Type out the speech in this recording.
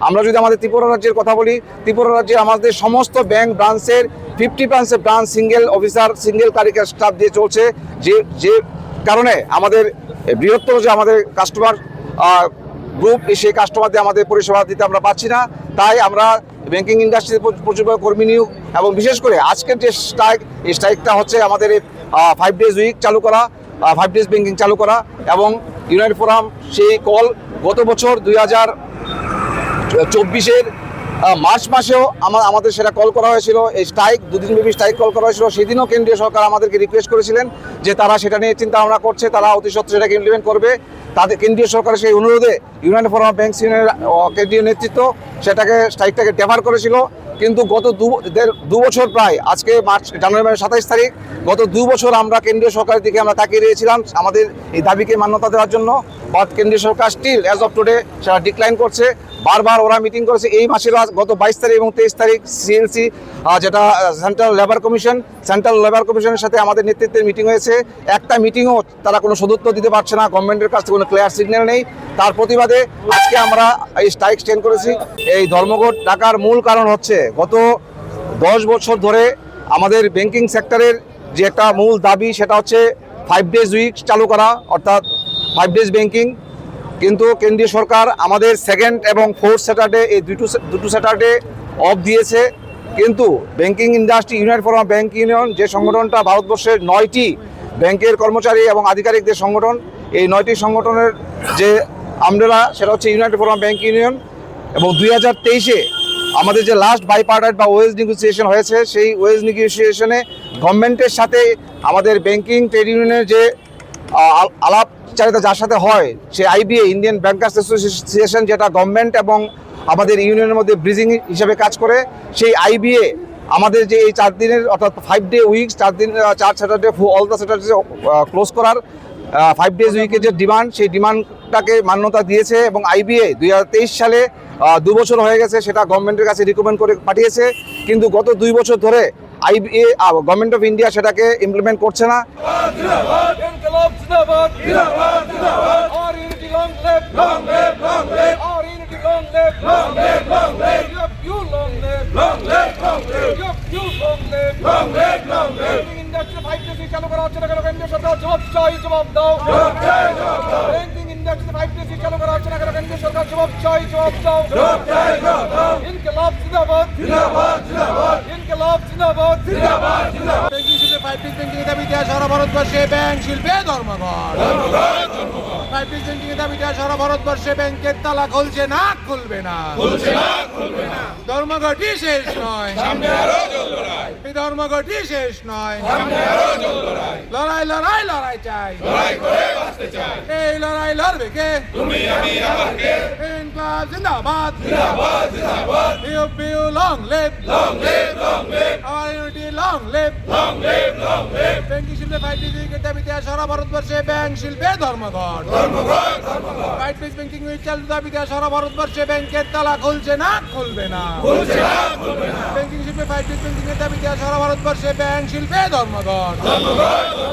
আমরা যদি আমাদের ত্রিপুরা রাজ্যের কথা বলি, ত্রিপুরা রাজ্যে আমাদের সমস্ত ব্যাংক ব্রাঞ্চের 50% ব্রাঞ্চ সিঙ্গেল অফিসার, সিঙ্গেল কারিগর স্টাফ দিয়ে চলছে, যে কারণে আমাদের বৃহত্তর যে আমাদের কাস্টমার গ্রুপ, সেই কাস্টমারদের আমাদের পরিষেবা দিতে আমরা পাচ্ছি না। তাই আমরা ব্যাংকিং ইন্ডাস্ট্রিতে প্রচুর কর্মী নিয়োগ এবং বিশেষ করে আজকের যে স্ট্রাইক, এই স্ট্রাইকটা হচ্ছে আমাদের 5 ডেজ উইক চালু করা, 5 ডেজ ব্যাংকিং চালু করা। এবং ইউনাইটেড ফোরাম সেই কল গত বছর 2024-এর মার্চ মাসেও আমাদের সেটা কল করা হয়েছিল। এই স্ট্রাইক 2 দিনব্যাপী স্ট্রাইক কল করা হয়েছিল। সেদিনও কেন্দ্রীয় সরকার আমাদেরকে রিকোয়েস্ট করেছিলেন যে তারা সেটা নিয়ে চিন্তা ভাবনা করছে, তারা অতি সত্ত্বর সেটাকে ইমপ্লিমেন্ট করবে। তাদের কেন্দ্রীয় সরকারের সেই অনুরোধে ইউনাইটেড ফোরাম ব্যাংকস ইউনিয়নের কেন্দ্রীয় নেতৃত্ব স্ট্রাইকটাকে টেভার করেছিল। কিন্তু গত দু বছর, প্রায় আজকে জানুয়ারি মাসের 27 তারিখ, গত 2 বছর আমরা কেন্দ্রীয় সরকারের দিকে আমরা তাকিয়ে রয়েছিলাম আমাদের এই দাবিকে মান্যতা দেওয়ার জন্য। বাট কেন্দ্রীয় সরকার স্টিল অ্যাজ অফ টুডে সেটা ডিক্লাইন করছে। বারবার ওরা মিটিং করেছে। এই মাসের গত 22 তারিখ এবং 23 তারিখ সিএলসি, যেটা সেন্ট্রাল লেবার কমিশনের সাথে আমাদের নেতৃত্বের মিটিং হয়েছে। একটা মিটিংও তারা কোনো সদুত্ব দিতে পারছে না, গভর্নমেন্টের কাছ থেকে কোনো ক্লিয়ার সিগন্যাল নেই। তার প্রতিবাদে আজকে আমরা এই স্ট্রাইক স্ট্যান্ড করেছি। এই ধর্মঘট ডাকার মূল কারণ হচ্ছে গত 10 বছর ধরে আমাদের ব্যাংকিং সেক্টরের যে একটা মূল দাবি, সেটা হচ্ছে 5 ডেজ উইক চালু করা, অর্থাৎ 5 ডেজ ব্যাংকিং। কিন্তু কেন্দ্রীয় সরকার আমাদের 2nd এবং 4th স্যাটারডে, এই দুটো স্যাটারডে অফ দিয়েছে। কিন্তু banking industry United forum bank union, যে সংগঠনটা ভারতবর্ষের 9টি ব্যাংকের কর্মচারী এবং আধিকারিকদের সংগঠন, এই 9টি সংগঠনের যে আমরেলা, সেটা হচ্ছে ইউনাইটেড ফোরাম ব্যাংক ইউনিয়ন। এবং 2023-এ আমাদের যে লাস্ট বাইপার্টাইট বা ওয়েজ নেগোসিয়েশন হয়েছে, সেই ওয়েজ নেগোসিয়েশনে গভর্নমেন্টের সাথে আমাদের ব্যাংকিং ট্রেড ইউনিয়নের যে আলাপচারিতা যার সাথে হয়, সে আইবিএ, ইন্ডিয়ান ব্যাংকার্স অ্যাসোসিয়েশন, যেটা গভর্নমেন্ট এবং আমাদের ইউনিয়নের মধ্যে ব্রিজিং হিসেবে কাজ করে, সেই আইবিএ আমাদের যে এই 4 দিনের অর্থাৎ 5 day weeks, 4 Saturday all the Saturday close করার 5 ডেজ উইকের যে ডিমান্ড, সেই ডিমান্ডটাকে মান্যতা দিয়েছে। এবং আইবিএ 2023 সালে 2 বছর হয়ে গেছে সেটা গভর্নমেন্টের কাছে রিকমেন্ড করে পাঠিয়েছে। কিন্তু গত 2 বছর ধরে আইবিএ, গভর্নমেন্ট অফ ইন্ডিয়া সেটাকে ইমপ্লিমেন্ট করছে না। চালু করা হচ্ছে না কেন? কেন্দ্রীয় সরকার জবাব চাই, জবাব দাও। ব্যাংকিং ইন্ডাস্ট্রি 5 ডেজ চালু করা হচ্ছে না কেন? কেন্দ্রীয় সরকার জবাব চাই, জবাব দাও। ইনকিলাব জিন্দাবাদ, ইনকিলাব জিন্দাবাদ। ব্যাংকিং শিল্পে 5 ডেজ ব্যাংকিং দাবিতে সারা ভারতবর্ষে ব্যাংক শিল্পে ধর্মঘট। 5 ডেজ ব্যাংকিং দাবিতে সারা ভারতবর্ষে ব্যাংকের তালা খুলছে না, খুলবে না। ধর্মঘটই শেষ নয়, এই ধর্মঘটই শেষ নয়। লড়াই লড়াই লড়াই চাই, এই লড়াই লড়বে কে? ইনকলাব জিন্দাবাদ, ইউপিউ long live, our unity long live. Banking শিল্পে 5 ডেজ উইকের দাবিতে সারা ভারতবর্ষে ব্যাংক শিল্পে ধর্মঘট। 5 ডেজ ব্যাংকিং উইক চালু দাবিতে সারা ভারতবর্ষে ব্যাংকের তালা খুলছে না, খুলবে না। ব্যাংকিং শিল্পে 5 ডেজ ব্যাংকিং এর দাবিতে সারা ভারতবর্ষে ব্যাংক শিল্পে ধর্মঘট।